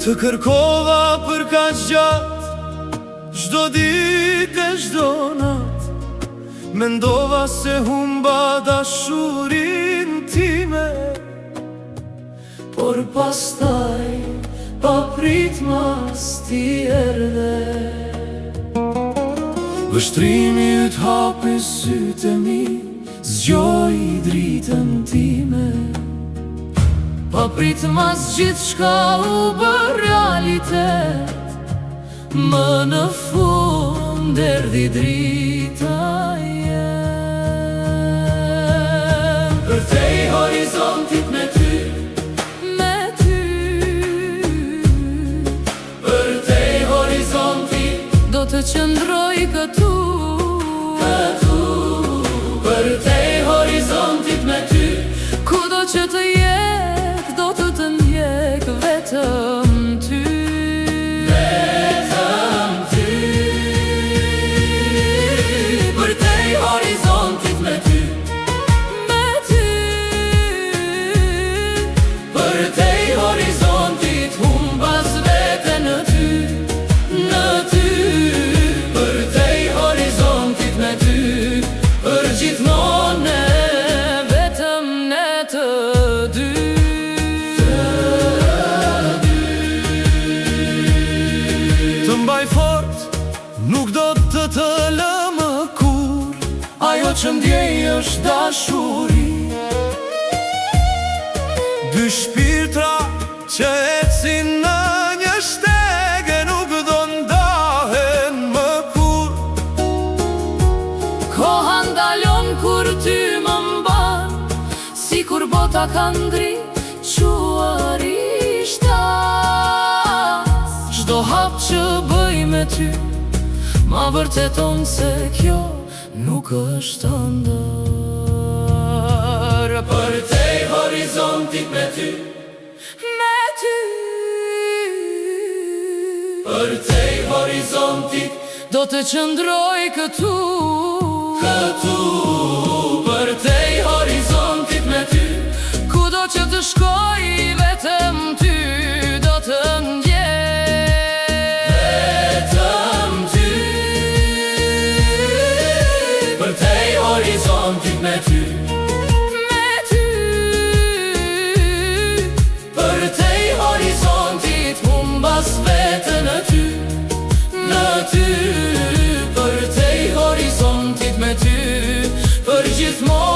Të kërkova për kaq gjatë, çdo ditë e çdo natë, mendova se humba dashurin time. Por pastaj, pa prit mas ti erdhe. Vështrimi yt hapi sytë e mi, zgjoj dritën time. Pa prit mas gjithçka u bë realitet, më në fund erdhi drita jem. Përtej horizontit me ty, përtej horizontit do të qëndroj këtu, përtej horizontit me ty, kudo që të jetë do të të ndjek vetëm ty. Vetëm ty. Përtej horizontit me ty, përtej horizontit humbas vete në ty, në ty. Përtej horizontit me ty, për gjithmonë vetëm ne të dy. Të mbaj fort, nuk do të lë më kur, ajo që ndjej është dashuri. Dy shpirtra që ecin në një shtege, nuk do ndahen më kur. Koha ndalon kur ty më mban, si kur bota ka ngri quarisht as. Çdo hap që bëj me ty, ma vërteton se kjo nuk është ëndër. Përtej horizontit me ty, përtej horizontit do të qëndroj këtu, përtej horizontit me ty, kudo që të shkoj vetëm ty do të ndjek. Vetëm ty. Përtej horizontit me ty, përtej horizontit humbas vete në ty, në ty. Përtej horizontit me ty, për gjithmonë